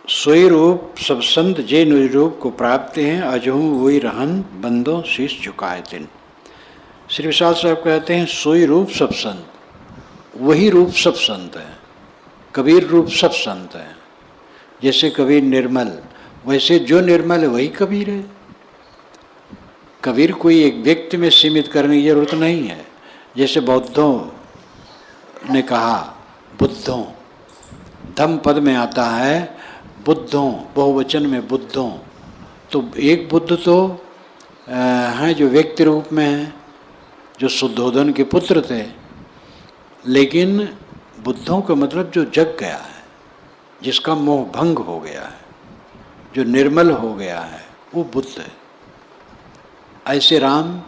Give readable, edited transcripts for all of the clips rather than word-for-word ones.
सोई रूप सब संत जे निज रूप को प्राप्त हैं, अजहू वही रहन बंदो शीश झुकाए तिन। श्री विशाल साहब कहते हैं सोई रूप सब संत, वही रूप सब संत है। कबीर रूप सब संत है। जैसे कबीर निर्मल, वैसे जो निर्मल है वही कबीर है। कबीर कोई एक व्यक्ति में सीमित करने की जरूरत नहीं है। जैसे बौद्धों ने कहा बुद्धों, धम्म पद में आता है बुद्धों, बहुवचन में बुद्धों। तो एक बुद्ध तो हैं जो व्यक्ति रूप में हैं, जो शुद्धोधन के पुत्र थे। लेकिन बुद्धों का मतलब जो जग गया है, जिसका मोह भंग हो गया है, जो निर्मल हो गया है, वो बुद्ध है। ऐसे राम,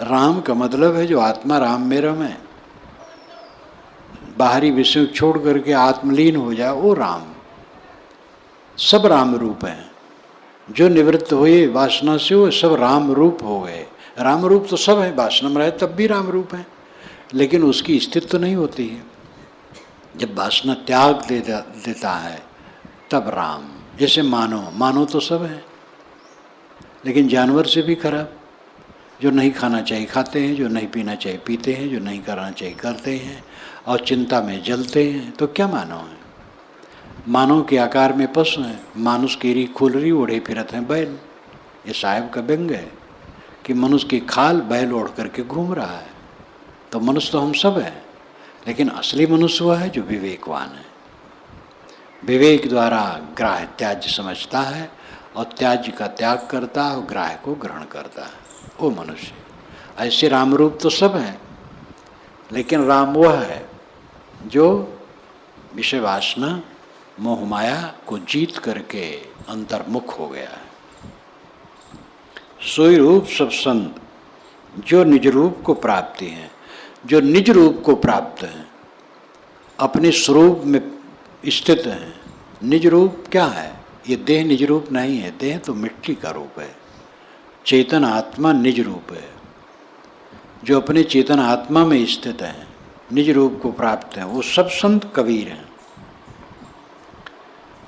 राम का मतलब है जो आत्मा राम में रमे, बाहरी विषय छोड़ करके आत्मलीन हो जाए, वो राम। सब राम रूप हैं। जो निवृत्त हुए वासना से वो सब राम रूप हो गए। राम रूप तो सब है, वासना में रहे तब भी राम रूप है, लेकिन उसकी स्थिति तो नहीं होती है। जब वासना त्याग देता है तब राम। जैसे मानो तो सब है, लेकिन जानवर से भी खराब। जो नहीं खाना चाहिए खाते हैं, जो नहीं पीना चाहिए पीते हैं, जो नहीं करना चाहिए करते हैं, और चिंता में जलते हैं। तो क्या मानव है? मानव के आकार में पशु हैं। मानुष कीरी खुलरी ओढ़े फिरत हैं बैल। ये साहिब का व्यंग है कि मनुष्य की खाल बैल ओढ़ करके घूम रहा है। तो मनुष्य तो हम सब हैं, लेकिन असली मनुष्य वह है जो विवेकवान है। विवेक द्वारा ग्राह्य त्याज्य समझता है और त्याज्य का त्याग करता है और ग्राह्य को ग्रहण करता है, वो मनुष्य। ऐसे राम रूप तो सब है, लेकिन राम वह है जो विषय वासना मोह माया को जीत करके अंतर्मुख हो गया है। सोई रूप सब संत जो निज रूप को प्राप्ति है। जो निज रूप को प्राप्त है, अपने स्वरूप में स्थित है। निज रूप क्या है? ये देह निज रूप नहीं है। देह तो मिट्टी का रूप है। चेतन आत्मा निज रूप है। जो अपने चेतन आत्मा में स्थित है, निज रूप को प्राप्त है, वो सब संत कबीर हैं।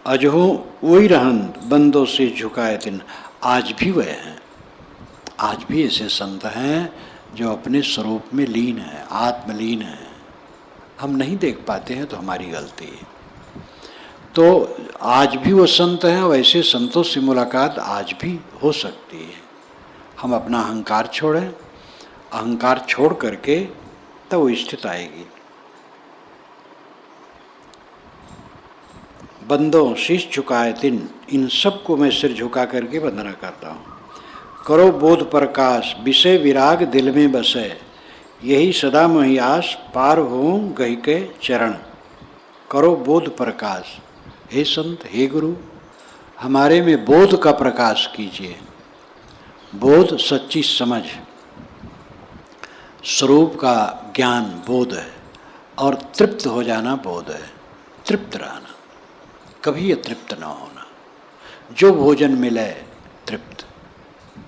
अजहो वही रहन बंदों से झुकाए तिन। आज भी वह हैं। आज भी ऐसे संत हैं जो अपने स्वरूप में लीन है, आत्मलीन है। हम नहीं देख पाते हैं तो हमारी गलती है। तो आज भी वो संत हैं। वैसे संतों से मुलाकात आज भी हो सकती है। हम अपना अहंकार छोड़ें, अहंकार छोड़ करके तब वो स्थिति आएगी। बंदों शीश झुकाए तिन, इन सब को मैं सिर झुका करके वंदना करता हूँ। करो बोध प्रकाश विषय विराग दिल में बसे, यही सदा मही आस पार हो गही के चरण। करो बोध प्रकाश, हे संत हे गुरु, हमारे में बोध का प्रकाश कीजिए। बोध सच्ची समझ, स्वरूप का ज्ञान बोध है, और तृप्त हो जाना बोध है। तृप्त रहना, कभी अतृप्त न होना। जो भोजन मिले तृप्त,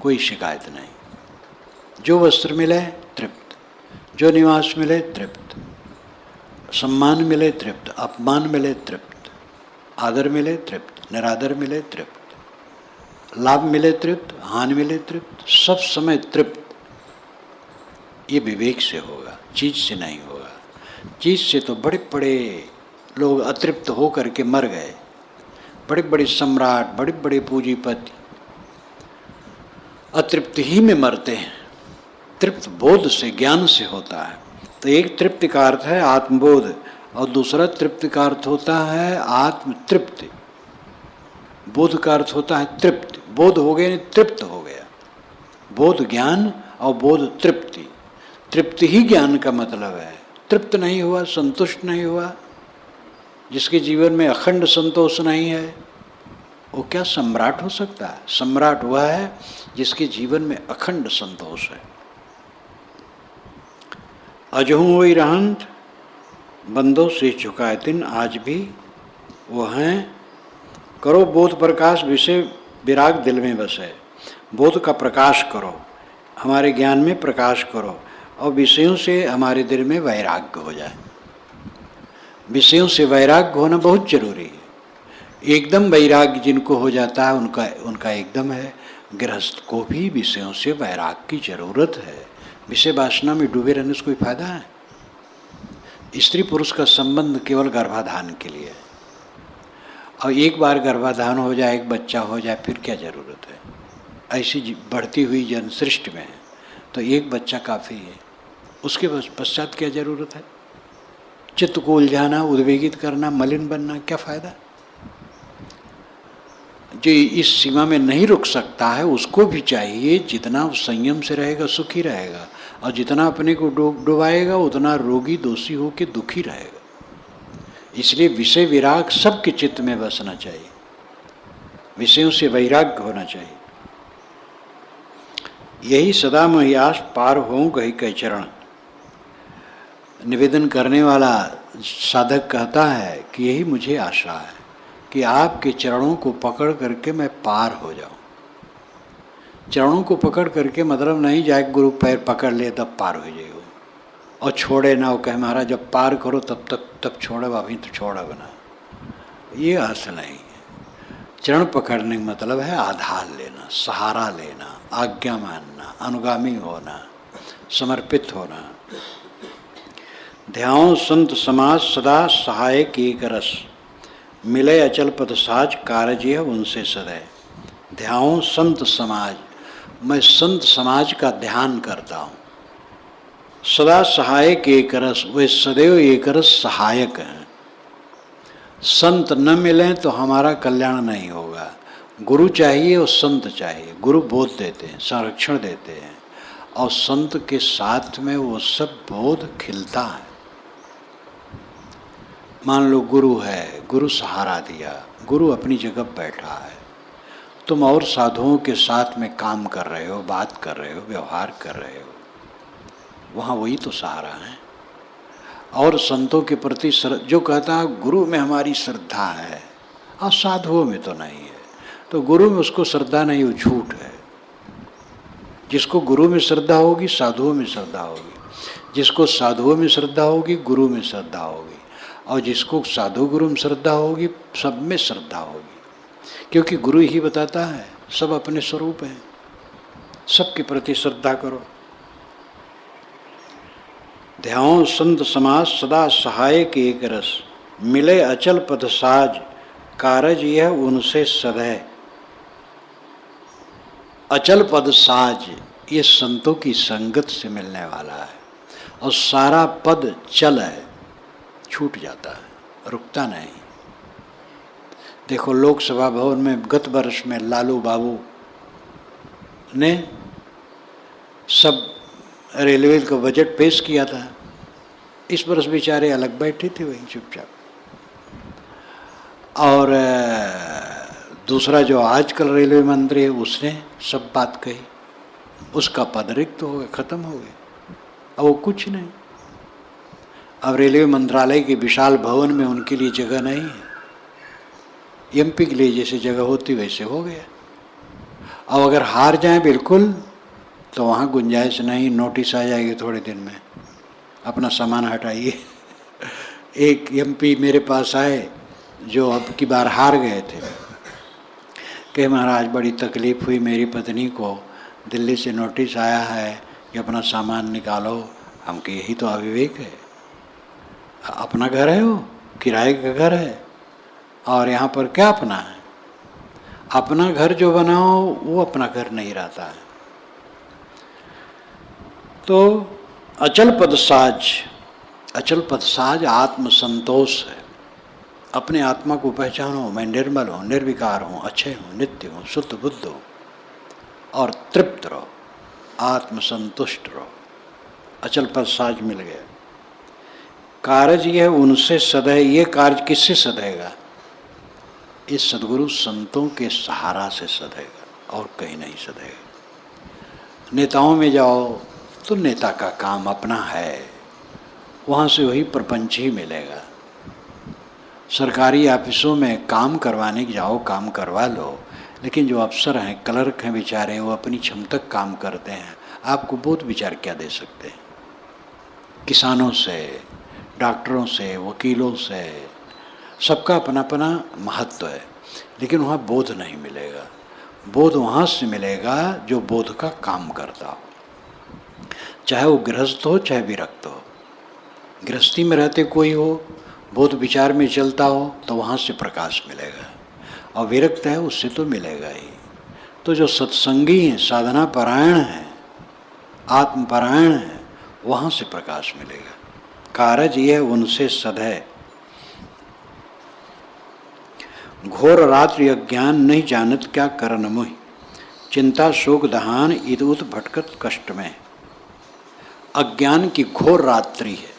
कोई शिकायत नहीं। जो वस्त्र मिले तृप्त, जो निवास मिले तृप्त, सम्मान मिले तृप्त, अपमान मिले तृप्त, आदर मिले तृप्त, निरादर मिले तृप्त, लाभ मिले तृप्त, हानि मिले तृप्त, सब समय तृप्त। ये विवेक से होगा, चीज से नहीं होगा। चीज से तो बड़े बड़े लोग अतृप्त हो करके मर गए। बड़े बड़े सम्राट, बड़े बड़े पूंजीपति अतृप्त ही में मरते हैं। तृप्त बोध से, ज्ञान से होता है। तो एक तृप्ति का अर्थ है आत्मबोध, और दूसरा तृप्ति का अर्थ होता है आत्म तृप्ति। बोध का अर्थ होता है तृप्ति। बोध हो गया, तृप्त हो गया। बोध ज्ञान और बोध तृप्ति। तृप्ति ही ज्ञान का मतलब है। तृप्त नहीं हुआ, संतुष्ट नहीं हुआ, जिसके जीवन में अखंड संतोष नहीं है, वो क्या सम्राट हो सकता है? सम्राट वह है जिसके जीवन में अखंड संतोष है। अजहू वही रहंत बंदों से झुकाए तिन, आज भी वो हैं। करो बोध प्रकाश विषय विराग दिल में बसे। बोध का प्रकाश करो, हमारे ज्ञान में प्रकाश करो, और विषयों से हमारे दिल में वैराग्य हो जाए। विषयों से वैराग्य होना बहुत जरूरी है, एकदम वैराग्य जिनको हो जाता है उनका उनका एकदम है। गृहस्थ को भी विषयों से वैराग्य की जरूरत है। विषय वासना में डूबे रहने से कोई फायदा है? स्त्री पुरुष का संबंध केवल गर्भाधान के लिए है, और एक बार गर्भाधान हो जाए, एक बच्चा हो जाए, फिर क्या जरूरत है? ऐसी बढ़ती हुई जनसृष्टि में तो एक बच्चा काफ़ी है, उसके पश्चात क्या जरूरत है? चित्त को उलझाना, उद्वेगित करना, मलिन बनना, क्या फायदा? जो इस सीमा में नहीं रुक सकता है उसको भी चाहिए, जितना संयम से रहेगा सुखी रहेगा, और जितना अपने को डुबाएगा उतना रोगी दोषी होकर दुखी रहेगा। इसलिए विषय विराग सबके चित्त में बसना चाहिए, विषयों से वैराग्य होना चाहिए। यही सदा महियास पार हों कही कई चरण। निवेदन करने वाला साधक कहता है कि यही मुझे आशा है कि आपके चरणों को पकड़ करके मैं पार हो जाऊं। चरणों को पकड़ करके मतलब नहीं जाए गुरु पैर पकड़ ले तब पार हो जाइए और छोड़े ना, वो कहे महाराज जब पार करो तब छोड़े, अभी तो छोड़ा बना, ये अर्थ नहीं है। चरण पकड़ने का मतलब है आधार लेना, सहारा लेना, आज्ञा मानना, अनुगामी होना, समर्पित होना। ध्यान संत समाज सदा सहायक एक रस, मिले अचल पद साज कारज है उनसे सदैव। ध्यान संत समाज, मैं संत समाज का ध्यान करता हूँ। सदा सहायक एक रस, वे सदैव एक रस सहायक हैं। संत न मिलें तो हमारा कल्याण नहीं होगा। गुरु चाहिए और संत चाहिए। गुरु बोध देते हैं, संरक्षण देते हैं, और संत के साथ में वो सब बोध खिलता है। मान लो गुरु है, गुरु सहारा दिया, गुरु अपनी जगह बैठा है, तुम और साधुओं के साथ में काम कर रहे हो, बात कर रहे हो, व्यवहार कर रहे हो, वहाँ वही तो सहारा है। और संतों के प्रति जो कहता है गुरु में हमारी श्रद्धा है और साधुओं में तो नहीं है, तो गुरु में उसको श्रद्धा नहीं, वो झूठ है। जिसको गुरु में श्रद्धा होगी साधुओं में श्रद्धा होगी, जिसको साधुओं में श्रद्धा होगी गुरु में श्रद्धा होगी, और जिसको साधु गुरु में श्रद्धा होगी सब में श्रद्धा होगी। क्योंकि गुरु ही बताता है सब अपने स्वरूप हैं, सबके प्रति श्रद्धा करो। ध्यान संत समाज सदा सहायक एक रस, मिले अचल पद साज कारज यह उनसे सदै। अचल पद साज ये संतों की संगत से मिलने वाला है, और सारा पद चल है, छूट जाता है, रुकता नहीं। देखो लोकसभा भवन में गत वर्ष में लालू बाबू ने सब रेलवे का बजट पेश किया था। इस वर्ष बेचारे अलग बैठे थे वहीं चुपचाप। और दूसरा जो आजकल रेलवे मंत्री है उसने सब बात कही, उसका पद रिक्त हो गया, खत्म हो गया, अब वो कुछ नहीं। अब रेलवे मंत्रालय के विशाल भवन में उनके लिए जगह नहीं है। एमपी के लिए जैसे जगह होती वैसे हो गया। अब अगर हार जाए बिल्कुल तो वहाँ गुंजाइश नहीं, नोटिस आ जाएगी थोड़े दिन में, अपना सामान हटाइए। एक एमपी मेरे पास आए जो अब की बार हार गए थे, कि महाराज बड़ी तकलीफ़ हुई, मेरी पत्नी को दिल्ली से नोटिस आया है कि अपना सामान निकालो। हम कि यही तो अविवेक है, अपना घर है, वो किराए का घर है, और यहाँ पर क्या अपना है? अपना घर जो बनाओ वो अपना घर नहीं रहता है। तो अचल पद साज, अचल पद साज आत्मसंतोष है। अपने आत्मा को पहचानो, मैं निर्मल हूँ, निर्विकार हूँ, अच्छे हूँ, नित्य हूँ, शुद्ध बुद्ध हूँ, और तृप्त रहो, आत्मसंतुष्ट रहो। अचल पद साज मिल गया। कारज यह उनसे सदै, ये कार्य किससे सधेगा? इस सदगुरु संतों के सहारा से सधेगा, और कहीं नहीं सधेगा। नेताओं में जाओ तो नेता का काम अपना है, वहाँ से वही प्रपंच ही मिलेगा। सरकारी ऑफिसों में काम करवाने की जाओ, काम करवा लो, लेकिन जो अफसर हैं, क्लर्क हैं बेचारे, वो अपनी क्षमता काम करते हैं, आपको बहुत विचार क्या दे सकते हैं? किसानों से, डॉक्टरों से, वकीलों से, सबका अपना अपना महत्व है। लेकिन वहाँ बोध नहीं मिलेगा। बोध वहाँ से मिलेगा जो बोध का काम करता हो, चाहे वो गृहस्थ हो चाहे विरक्त हो। गृहस्थी में रहते कोई हो, बोध विचार में चलता हो, तो वहाँ से प्रकाश मिलेगा, और विरक्त है उससे तो मिलेगा ही। तो जो सत्संगी हैं, साधना परायण हैं, आत्मपरायण हैं, वहाँ से प्रकाश मिलेगा। कारज ये उनसे सदै घोर रात्रि अज्ञान नहीं जानत क्या करन मोहि, चिंता शोक दहान इदुत भटकत कष्ट में। अज्ञान की घोर रात्रि है,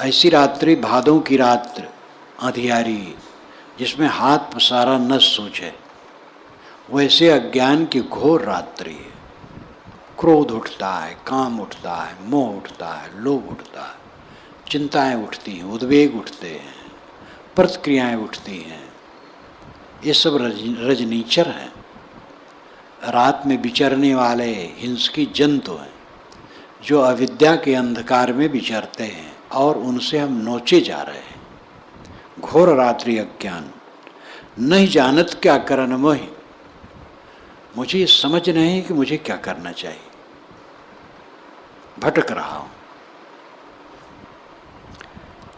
ऐसी रात्रि भादों की रात्र अंधियारी जिसमें हाथ पसारा न सूझे, वैसे अज्ञान की घोर रात्रि है। क्रोध उठता है, काम उठता है, मोह उठता है, लोभ उठता है, चिंताएं उठती हैं, उद्वेग उठते हैं, प्रतिक्रियाएं उठती हैं। ये सब रजनीचर हैं, रात में विचरने वाले हिंसकी जंतु हैं जो अविद्या के अंधकार में विचरते हैं और उनसे हम नोचे जा रहे हैं। घोर रात्रि अज्ञान नहीं जानत क्या करन मोहि, मुझे ये समझ नहीं कि मुझे क्या करना चाहिए, भटक रहा हूं।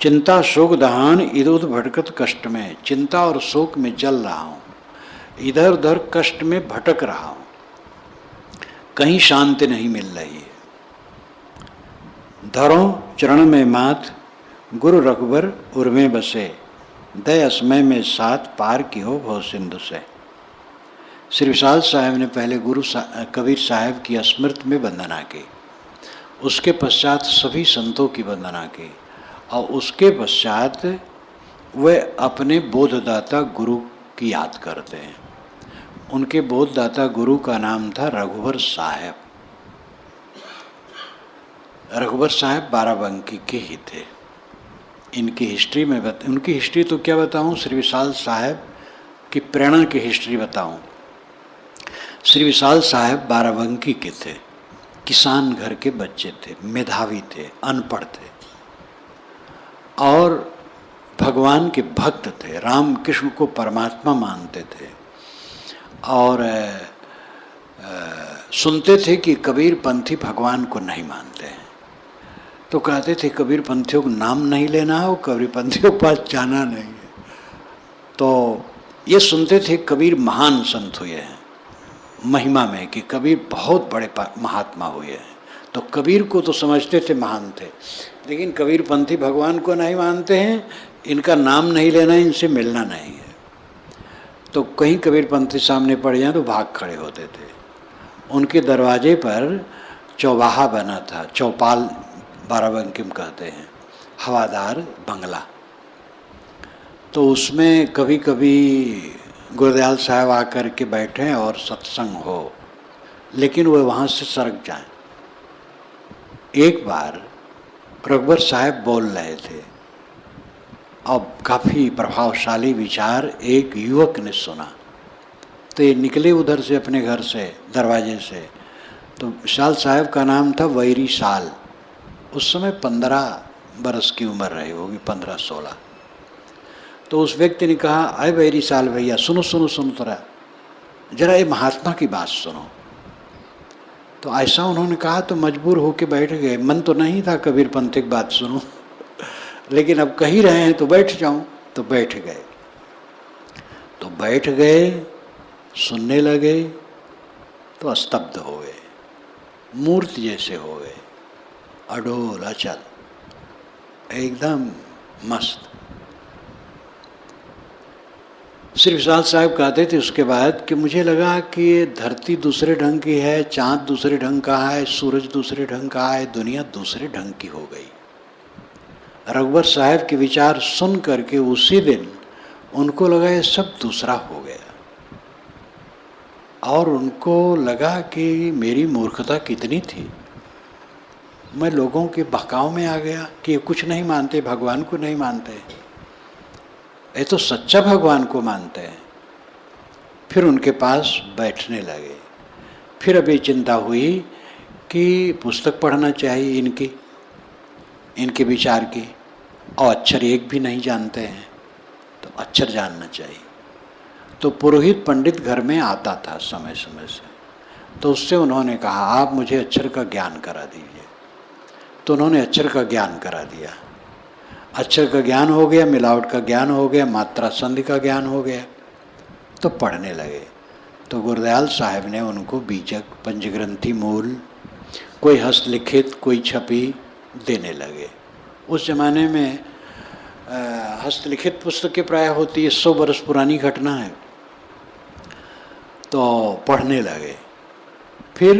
चिंता शोक दहान इधर भटकत कष्ट में, चिंता और शोक में जल रहा हूं, इधर उधर कष्ट में भटक रहा हूं, कहीं शांति नहीं मिल रही है। धरो चरण में माथ गुरु रघुबर उर्मे बसे, दय असमय में साथ पार की हो भव सिंधु से। श्री विशाल साहब ने पहले कबीर साहब की स्मृति में वंदना की, उसके पश्चात सभी संतों की वंदना की, और उसके पश्चात वे अपने बोधदाता गुरु की याद करते हैं। उनके बोधदाता गुरु का नाम था रघुवर साहब। रघुवर साहब बाराबंकी के ही थे। इनकी हिस्ट्री में उनकी हिस्ट्री तो क्या बताऊं, श्री विशाल साहब की प्रेरणा की हिस्ट्री बताऊं। श्री विशाल साहब बाराबंकी के थे, किसान घर के बच्चे थे, मेधावी थे, अनपढ़ थे और भगवान के भक्त थे, राम कृष्ण को परमात्मा मानते थे। और सुनते थे कि कबीर पंथी भगवान को नहीं मानते हैं, तो कहते थे कबीर पंथियों को नाम नहीं लेना है और कबीर पंथियों के पास जाना नहीं है। तो ये सुनते थे कबीर महान संत हुए हैं महिमा में, कि कबीर बहुत बड़े महात्मा हुए हैं, तो कबीर को तो समझते थे महान थे, लेकिन कबीर पंथी भगवान को नहीं मानते हैं, इनका नाम नहीं लेना, इनसे मिलना नहीं है। तो कहीं कबीर पंथी सामने पड़ जाए तो भाग खड़े होते थे। उनके दरवाजे पर चौबाहा बना था, चौपाल बाराबंकी में कहते हैं, हवादार बंगला। तो उसमें कभी कभी गुरदयाल साहब आकर के बैठें और सत्संग हो, लेकिन वह वहाँ से सरक जाएं। एक बार रघुवर साहब बोल रहे थे और काफ़ी प्रभावशाली विचार एक युवक ने सुना, तो ये निकले उधर से अपने घर से दरवाजे से। तो विशाल साहब का नाम था वैरी साल, उस समय 15 बरस की उम्र रही होगी, 15-16। तो उस व्यक्ति ने कहा, अरे वैरी साल भैया सुनो सुनो सुनो, जरा ये महात्मा की बात सुनो। तो ऐसा उन्होंने कहा तो मजबूर होके बैठ गए। मन तो नहीं था कबीर पंथी की बात सुनो, लेकिन अब कह ही रहे हैं तो बैठ जाऊं। तो बैठ गए, तो बैठ गए, सुनने लगे तो स्तब्ध हो गए, मूर्ति जैसे हो गए, अडोल अचल, एकदम मस्त। श्री विशाल साहब कहते थे उसके बाद कि मुझे लगा कि ये धरती दूसरे ढंग की है, चाँद दूसरे ढंग का है, सूरज दूसरे ढंग का है, दुनिया दूसरे ढंग की हो गई। रघुवर साहब के विचार सुन करके उसी दिन उनको लगा ये सब दूसरा हो गया, और उनको लगा कि मेरी मूर्खता कितनी थी, मैं लोगों के बहकाव में आ गया कि ये कुछ नहीं मानते, भगवान को नहीं मानते, ये तो सच्चा भगवान को मानते हैं। फिर उनके पास बैठने लगे। फिर अभी चिंता हुई कि पुस्तक पढ़ना चाहिए इनके विचार की, और अक्षर एक भी नहीं जानते हैं। तो अक्षर जानना चाहिए। तो पुरोहित पंडित घर में आता था समय समय से, तो उससे उन्होंने कहा आप मुझे अक्षर का ज्ञान करा दीजिए। तो उन्होंने अक्षर का ज्ञान करा दिया। अक्षर का ज्ञान हो गया, मिलावट का ज्ञान हो गया, मात्रा संधि का ज्ञान हो गया, तो पढ़ने लगे। तो गुरदयाल साहब ने उनको बीजक, पंचग्रंथि, मूल, कोई हस्तलिखित, कोई छपी देने लगे। उस जमाने में हस्तलिखित पुस्तकें प्राय होती है, 100 वर्ष पुरानी घटना है। तो पढ़ने लगे। फिर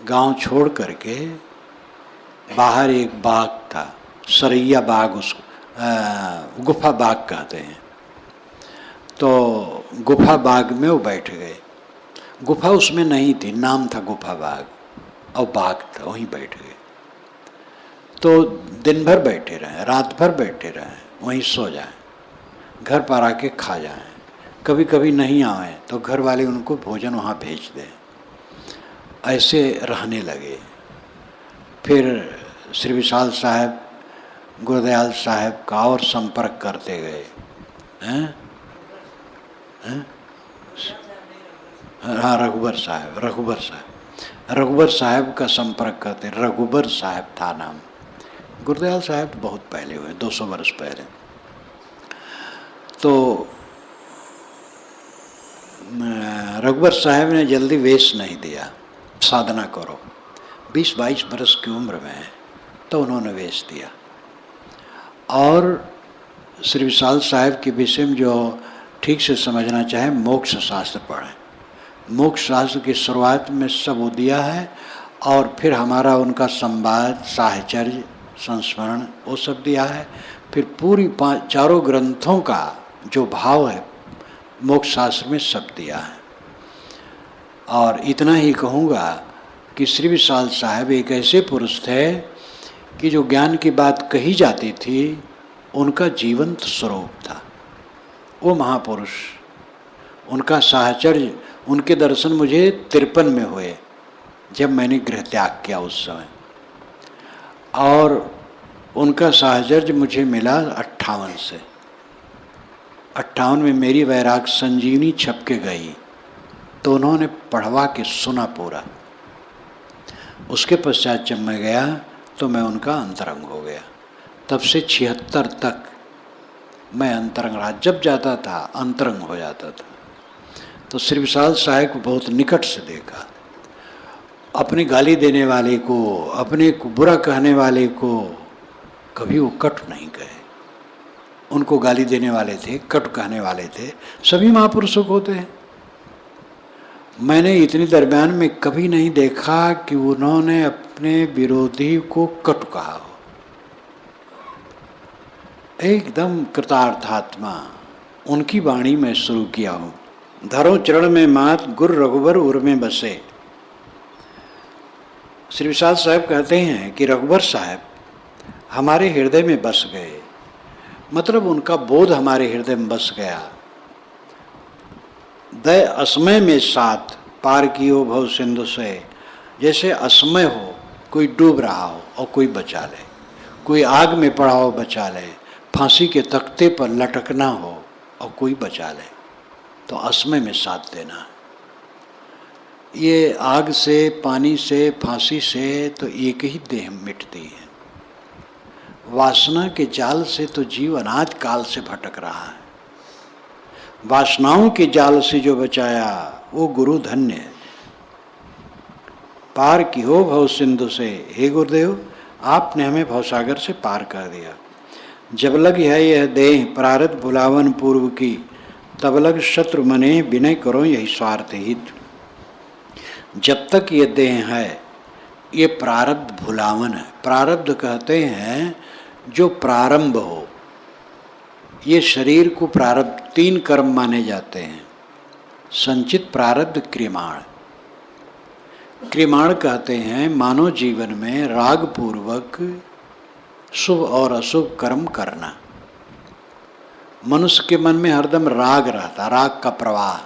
गांव छोड़ करके बाहर एक बाग था, सरैया बाग, उसको गुफा बाग कहते हैं। तो गुफा बाग में वो बैठ गए। गुफा उसमें नहीं थी, नाम था गुफा बाग, और बाग था, वहीं बैठ गए। तो दिन भर बैठे रहें, रात भर बैठे रहें, वहीं सो जाएं, घर पर आके खा जाएं। कभी कभी नहीं आए तो घर वाले उनको भोजन वहाँ भेज दें। ऐसे रहने लगे। फिर श्री विशाल साहब गुरदयाल साहब का और संपर्क करते गए। हैं? हाँ, रघुबर साहब का संपर्क करते। रघुबर साहब था नाम। गुरदयाल साहब तो बहुत पहले हुए, 200 वर्ष पहले। तो रघुबर साहब ने जल्दी वेश नहीं दिया, साधना करो। 20-22 बरस की उम्र में तो उन्होंने वेश दिया। और श्री विशाल साहब के विषय में जो ठीक से समझना चाहे, मोक्ष शास्त्र पढ़ें। मोक्ष शास्त्र की शुरुआत में सब वो दिया है, और फिर हमारा उनका संवाद, साहचर्य, संस्मरण, वो सब दिया है। फिर पूरी चारों ग्रंथों का जो भाव है मोक्ष शास्त्र में सब दिया है। और इतना ही कहूँगा कि श्री विशाल साहब एक ऐसे पुरुष थे कि जो ज्ञान की बात कही जाती थी उनका जीवंत स्वरूप था। वो महापुरुष, उनका साहचर्य, उनके दर्शन मुझे 53 में हुए, जब मैंने गृह त्याग किया उस समय। और उनका साहचर्य मुझे मिला 58 से। 58 में मेरी वैराग संजीवनी छप के गई, तो उन्होंने पढ़वा के सुना पूरा। उसके पश्चात जब मैं गया तो मैं उनका अंतरंग हो गया। तब से 76 तक मैं अंतरंग रहा। जब जाता था अंतरंग हो जाता था। तो श्री विशाल साहब को बहुत निकट से देखा। अपनी गाली देने वाले को, अपने को बुरा कहने वाले को कभी वो कट नहीं कहे। उनको गाली देने वाले थे, कट कहने वाले थे, सभी महापुरुषों को होते हैं। मैंने इतनी दरमियान में कभी नहीं देखा कि उन्होंने अपने विरोधी को कट कहा हो। एकदम कृतार्थात्मा उनकी वाणी में शुरू किया हूँ। धरो चरण में मात, गुर रघुबर उर में बसे। श्री विशाल साहब कहते हैं कि रघुबर साहब हमारे हृदय में बस गए, मतलब उनका बोध हमारे हृदय में बस गया। दय असमय में साथ पार कियो भव सिंधु से। जैसे असमय हो, कोई डूब रहा हो और कोई बचा ले, कोई आग में पड़ा हो बचा ले, फांसी के तख्ते पर लटकना हो और कोई बचा ले, तो असमय में साथ देना। ये आग से, पानी से, फांसी से तो एक ही देह मिटती है। वासना के जाल से तो जीव अनाद काल से भटक रहा है। वासनाओं के जाल से जो बचाया वो गुरु धन्य है। पार की हो भव सिंधु से। हे गुरुदेव, आपने हमें भवसागर से पार कर दिया। जब लग है यह देह प्रारब्ध भुलावन पूर्व की, तब लग शत्रु मने विनय करो यही स्वार्थ हित। जब तक ये देह है, ये प्रारब्ध भुलावन है। प्रारब्ध कहते हैं जो प्रारंभ हो। ये शरीर को प्रारब्ध 3 कर्म माने जाते हैं, संचित, प्रारब्ध, क्रियमाण। क्रियमाण कहते हैं मानव जीवन में राग पूर्वक शुभ और अशुभ कर्म करना। मनुष्य के मन में हरदम राग रहता, राग का प्रवाह,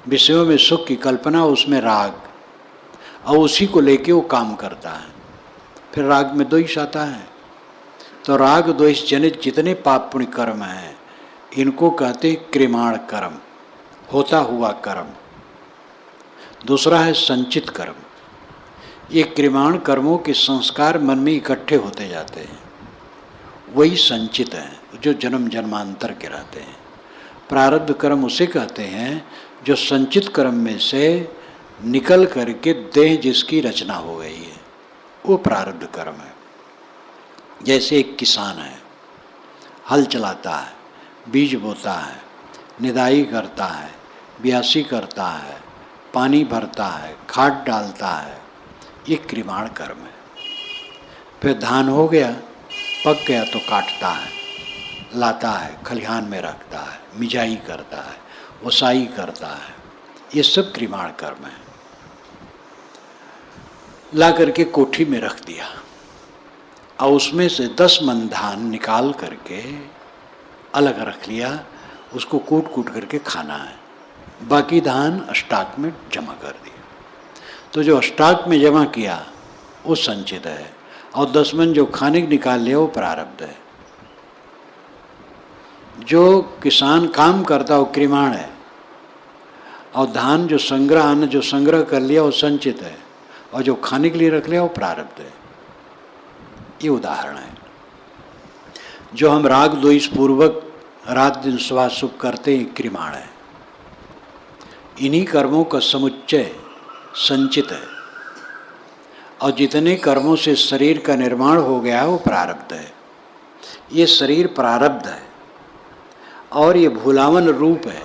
विषयों में सुख की कल्पना, उसमें राग, और उसी को लेके वो काम करता है। फिर राग में द्वेष आता है। तो राग द्वेष जनित जितने पाप पुण्य कर्म हैं इनको कहते हैं क्रिमाण कर्म, होता हुआ कर्म। दूसरा है संचित कर्म। ये क्रिमाण कर्मों के संस्कार मन में इकट्ठे होते जाते हैं, वही संचित हैं जो जन्म जन्मांतर के रहते हैं। प्रारब्ध कर्म उसे कहते हैं जो संचित कर्म में से निकल करके देह जिसकी रचना हो गई है, वो प्रारब्ध कर्म है। जैसे एक किसान है, हल चलाता है, बीज बोता है, निदाई करता है, ब्यासी करता है, पानी भरता है, खाद डालता है, ये क्रिमाण कर्म है। फिर धान हो गया, पक गया तो काटता है, लाता है, खलिहान में रखता है, मिजाई करता है, ओसाई करता है, ये सब क्रिमाण कर्म है। ला करके कोठी में रख दिया और उसमें से 10 मन धान निकाल करके अलग रख लिया, उसको कूट कूट करके खाना है। बाकी धान स्टॉक में जमा कर दिया। तो जो स्टॉक में जमा किया वो संचित है, और 10 मन जो खाने के निकाल लिया वो प्रारब्ध है। जो किसान काम करता वो क्रिमाण है, और धान जो संग्रह, अन्न जो संग्रह कर लिया वो संचित है, और जो खाने के लिए रख लिया वो प्रारब्ध है। ये उदाहरण है। जो हम राग द्वेष पूर्वक रात दिन सुबह शुभ करते हैं, क्रिमाण है। इन्हीं कर्मों का समुच्चय संचित है, और जितने कर्मों से शरीर का निर्माण हो गया है वो प्रारब्ध है। ये शरीर प्रारब्ध है और ये भूलावन रूप है,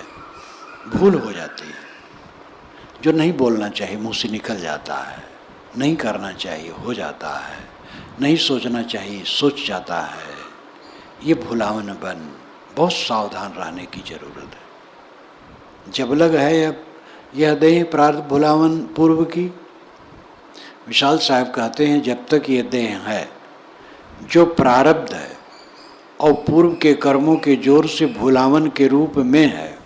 भूल हो जाती है। जो नहीं बोलना चाहिए मुंह से निकल जाता है, नहीं करना चाहिए हो जाता है, नहीं सोचना चाहिए सोच जाता है, ये भुलावन बन। बहुत सावधान रहने की जरूरत है। जब लग है अब यह देह प्रारब्ध भुलावन पूर्व की। विशाल साहब कहते हैं जब तक ये देह है जो प्रारब्ध है और पूर्व के कर्मों के जोर से भुलावन के रूप में है,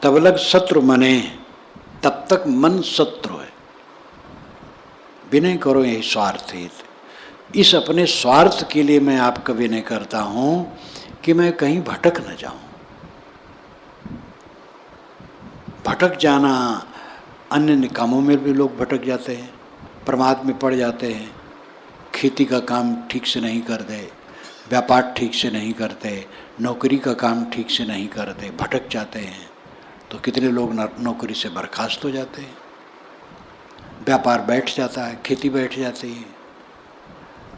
तब लग शत्रु मने, तब तक मन शत्रु है। विनय करो यही स्वार्थित। इस अपने स्वार्थ के लिए मैं आपका विनय करता हूँ कि मैं कहीं भटक न जाऊँ। भटक जाना, अन्य कामों में भी लोग भटक जाते हैं, प्रमाद में पड़ जाते हैं। खेती का काम ठीक से नहीं करते, व्यापार ठीक से नहीं करते, नौकरी का काम ठीक से नहीं करते, भटक जाते हैं। तो कितने लोग नौकरी से बर्खास्त हो जाते हैं, व्यापार बैठ जाता है, खेती बैठ जाती है।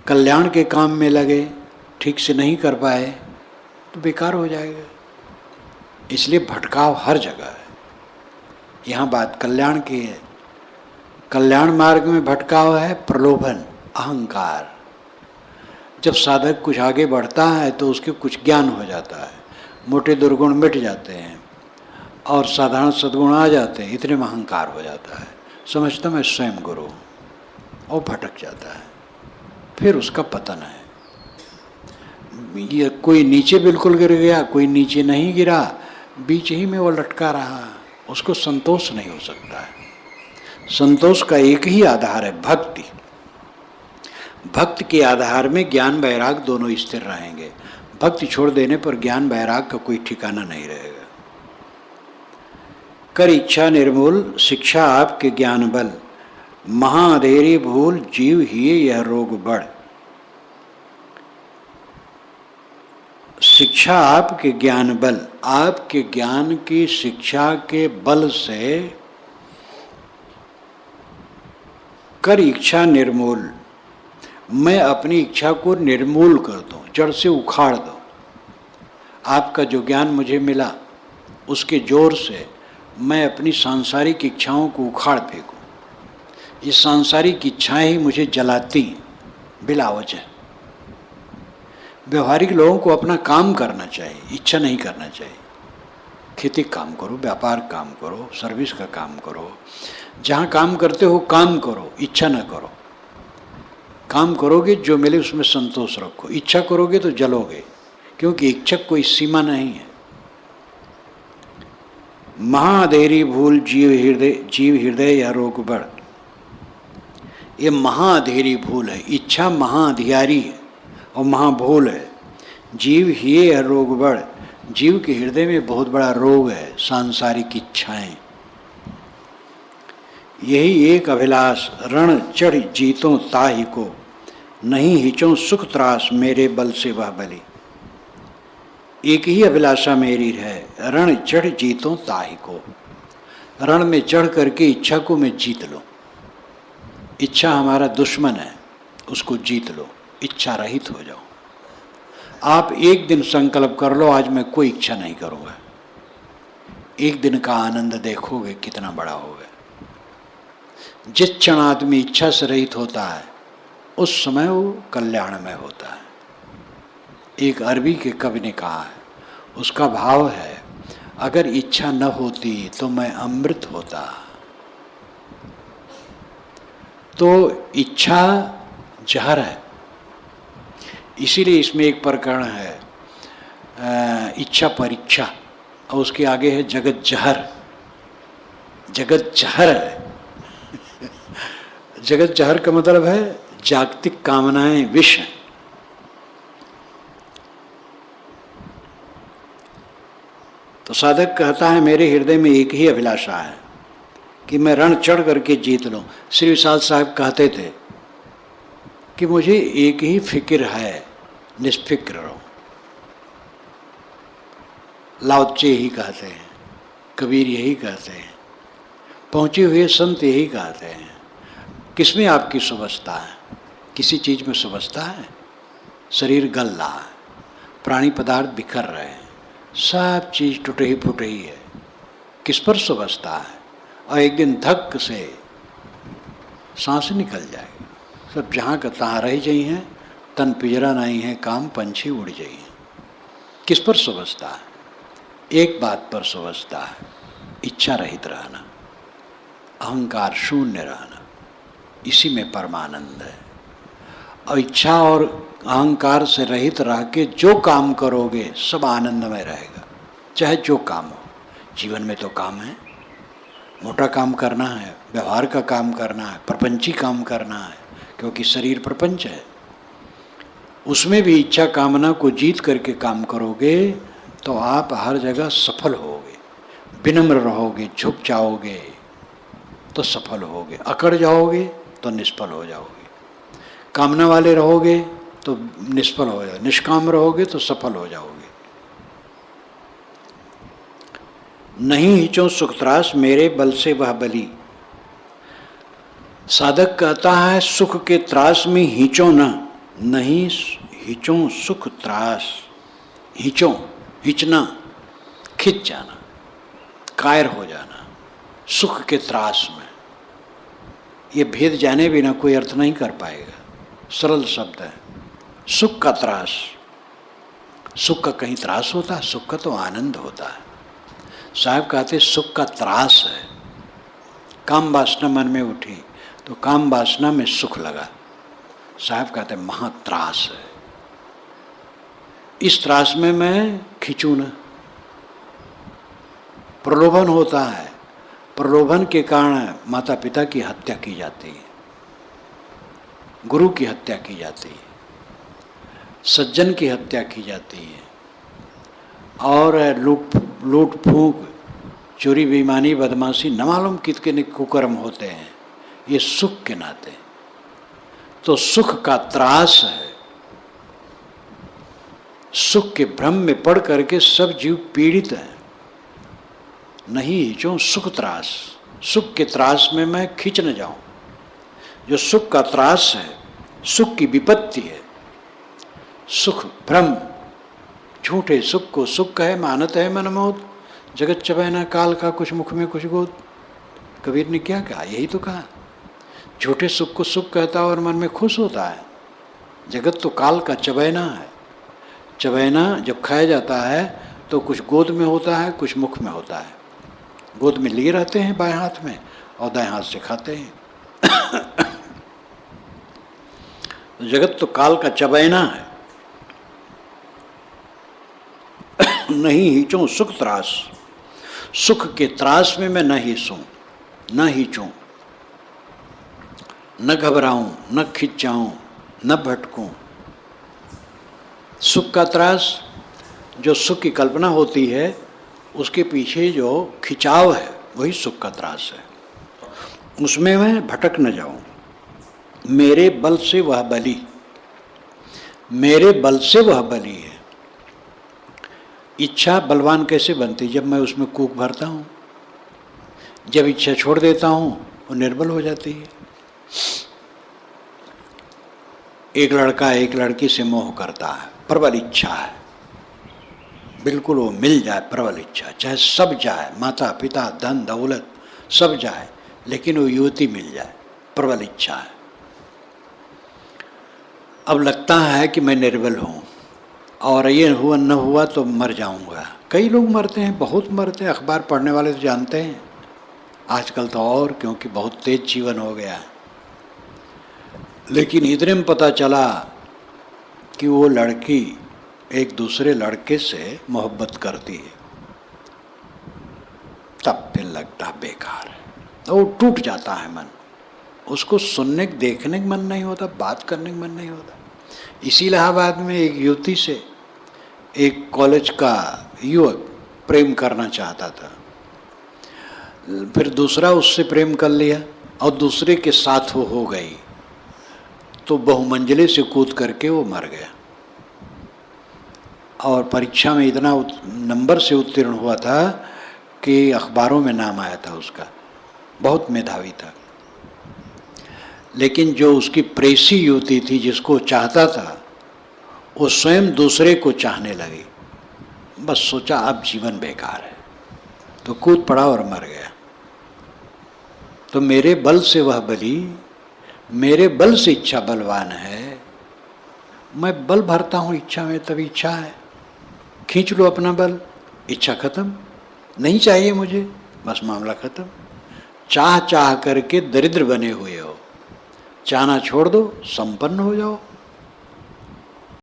कल्याण के काम में लगे, ठीक से नहीं कर पाए तो बेकार हो जाएगा। इसलिए भटकाव हर जगह है। यहाँ बात कल्याण की है। कल्याण मार्ग में भटकाव है प्रलोभन, अहंकार। जब साधक कुछ आगे बढ़ता है तो उसके कुछ ज्ञान हो जाता है, मोटे दुर्गुण मिट जाते हैं और साधारण सद्गुण आ जाते हैं, इतने में अहंकार हो जाता है, समझता मैं स्वयं गुरु हूँ, और भटक जाता है। फिर उसका पतन है। ये कोई नीचे बिल्कुल गिर गया, कोई नीचे नहीं गिरा, बीच ही में वो लटका रहा, उसको संतोष नहीं हो सकता है। संतोष का एक ही आधार है, भक्ति। भक्ति के आधार में ज्ञान वैराग दोनों स्थिर रहेंगे। भक्ति छोड़ देने पर ज्ञान वैराग का कोई ठिकाना नहीं रहेगा। कर इच्छा निर्मूल, शिक्षा आपके ज्ञान बल, महाअधेरी भूल जीव ही यह रोग बढ़। शिक्षा आपके ज्ञान बल, आपके ज्ञान की शिक्षा के बल से कर इच्छा निर्मूल, मैं अपनी इच्छा को निर्मूल कर दूं, जड़ से उखाड़ दूं। आपका जो ज्ञान मुझे मिला उसके जोर से मैं अपनी सांसारिक इच्छाओं को उखाड़ फेंकूं। ये सांसारिक इच्छाएं ही मुझे जलाती बिला वजह। व्यवहारिक लोगों को अपना काम करना चाहिए, इच्छा नहीं करना चाहिए। खेती काम करो, व्यापार काम करो, सर्विस का काम करो, जहाँ काम करते हो काम करो, इच्छा न करो। काम करोगे जो मिले उसमें संतोष रखो, इच्छा करोगे तो जलोगे, क्योंकि इच्छा कोई सीमा नहीं है। महाअधेरी भूल जीव हृदय या रोग बढ़। ये महाअधेरी भूल है। इच्छा महाअधिकारी है और महाभूल है। जीव ही है रोग बढ़, जीव के हृदय में बहुत बड़ा रोग है, सांसारिक इच्छाएं। यही एक अभिलाष रण चढ़ जीतों ताहि को, नहीं हिचों सुख त्रास मेरे बल से वह बली। एक ही अभिलाषा मेरी है, रण चढ़ जीतों ताहि को, रण में चढ़ करके इच्छा को मैं जीत लूं। इच्छा हमारा दुश्मन है, उसको जीत लो, इच्छा रहित हो जाओ। आप एक दिन संकल्प कर लो, आज मैं कोई इच्छा नहीं करूंगा। एक दिन का आनंद देखोगे कितना बड़ा होगा। जिस क्षण आदमी इच्छा से रहित होता है उस समय वो कल्याणमय होता है। एक अरबी के कवि ने कहा है, उसका भाव है, अगर इच्छा न होती तो मैं अमृत होता। तो इच्छा जहर है। इसीलिए इसमें एक प्रकरण है, इच्छा परीक्षा, और उसके आगे है जगत जहर। जगत जहर है। जगत जहर का मतलब है जागतिक कामनाएं विष हैं। तो साधक कहता है, मेरे हृदय में एक ही अभिलाषा है कि मैं रण चढ़ करके जीत लूं। श्री विशाल साहब कहते थे कि मुझे एक ही फिक्र है, निष्फिक्र रहो। लाओ त्से यही कहते हैं, कबीर यही कहते हैं, पहुंचे हुए संत यही कहते हैं। किसमें आपकी सुबस्ता है? किसी चीज़ में सुबस्ता है? शरीर गल रहा है, प्राणी पदार्थ बिखर रहे हैं, सब चीज़ टूटे ही फूटे ही है। किस पर सुबस्ता है? और एक दिन धक्क से सांस निकल जाएगी, सब जहाँ का तहाँ रह जाई हैं, तन पिजरा नहीं है, काम पंछी उड़ जाई हैं। किस पर सुबस्ता है? एक बात पर सुबस्ता है, इच्छा रहित रहना, अहंकार शून्य रहना। इसी में परमानंद है। और इच्छा और अहंकार से रहित रह के जो काम करोगे सब आनंदमय रहेगा, चाहे जो काम हो। जीवन में तो काम है, मोटा काम करना है, व्यवहार का काम करना है, प्रपंची काम करना है, क्योंकि शरीर प्रपंच है। उसमें भी इच्छा कामना को जीत करके काम करोगे तो आप हर जगह सफल होगे। विनम्र रहोगे, झुक जाओगे तो सफल होगे, अकड़ जाओगे तो निष्फल हो जाओगे। कामना वाले रहोगे तो निष्फल हो जाओगे, निष्काम रहोगे तो सफल हो जाओगे। नहीं हिचो सुख त्रास मेरे बल से वह बली। साधक कहता है, सुख के त्रास में हिचो न, नहीं हिचो सुख त्रास। हिचो, हिचना, खिंच जाना, कायर हो जाना, सुख के त्रास में। ये भेद जाने बिना कोई अर्थ नहीं कर पाएगा। सरल शब्द है, सुख का त्रास। सुख का कहीं त्रास होता है? सुख का तो आनंद होता है। साहब कहते सुख का त्रास है। काम वासना मन में उठी तो काम वासना में सुख लगा। साहब कहते महात्रास है। इस त्रास में मैं खिंचूं न। प्रलोभन होता है, प्रलोभन के कारण माता पिता की हत्या की जाती है, गुरु की हत्या की जाती है, सज्जन की हत्या की जाती है, और लूट फूंक, चोरी बेईमानी बदमाशी न मालूम कितने कुकर्म होते हैं, ये सुख के नाते। तो सुख का त्रास है। सुख के भ्रम में पड़ करके सब जीव पीड़ित हैं। नहीं जो सुख त्रास, सुख के त्रास में मैं खींच न जाऊं। जो सुख का त्रास है, सुख की विपत्ति है। सुख भ्रम, झूठे सुख को सुख कहे मानत है मन मोद, जगत चबैना काल का कुछ मुख में कुछ गोद। कबीर ने क्या कहा? यही तो कहा। झूठे सुख को सुख कहता है और मन में खुश होता है। जगत तो काल का चबैना है। चबैना जब खाया जाता है तो कुछ गोद में होता है, कुछ मुख में होता है। गोद में लिए रहते हैं बाएं हाथ में और दाएं हाथ से खाते हैं। जगत तो काल का चबैना है। नहीं हिचूं सुख त्रास, सुख के त्रास में मैं न हिचूं, न हिचूं। न घबराऊं, न खिंच जाऊं, न भटकूं। सुख का त्रास, जो सुख की कल्पना होती है उसके पीछे जो खिंचाव है वही सुख का त्रास है, उसमें मैं भटक न जाऊं। मेरे बल से वह बली, मेरे बल से वह बली है। इच्छा बलवान कैसे बनती? जब मैं उसमें कूक भरता हूँ। जब इच्छा छोड़ देता हूँ वो निर्बल हो जाती है। एक लड़का एक लड़की से मोह करता है, प्रबल इच्छा है, बिल्कुल वो मिल जाए, प्रबल इच्छा, चाहे सब जाए, माता पिता धन दौलत सब जाए, लेकिन वो युवती मिल जाए, प्रबल इच्छा है। अब लगता है कि मैं निर्बल हूँ और ये हुआ न हुआ तो मर जाऊँगा। कई लोग मरते हैं, बहुत मरते हैं, अखबार पढ़ने वाले तो जानते हैं। आजकल तो और, क्योंकि बहुत तेज जीवन हो गया है। लेकिन इतने में पता चला कि वो लड़की एक दूसरे लड़के से मोहब्बत करती है, तब फिर लगता बेकार है, तो वो टूट जाता है मन। उसको सुनने देखने का मन नहीं होता, बात करने का मन नहीं होता। इसी इलाहाबाद में एक युवती से एक कॉलेज का युवक प्रेम करना चाहता था, फिर दूसरा उससे प्रेम कर लिया और दूसरे के साथ वो हो गई, तो बहुमंजिले से कूद करके वो मर गया। और परीक्षा में इतना नंबर से उत्तीर्ण हुआ था कि अखबारों में नाम आया था उसका, बहुत मेधावी था। लेकिन जो उसकी प्रेसी युवती थी जिसको चाहता था, वो स्वयं दूसरे को चाहने लगी। बस सोचा अब जीवन बेकार है, तो कूद पड़ा और मर गया। तो मेरे बल से वह बली, मेरे बल से इच्छा बलवान है। मैं बल भरता हूँ इच्छा में, तभी इच्छा है। खींच लो अपना बल, इच्छा खत्म, नहीं चाहिए मुझे, बस मामला खत्म। चाह चाह करके दरिद्र बने हुए हो, चाहना छोड़ दो, संपन्न हो जाओ।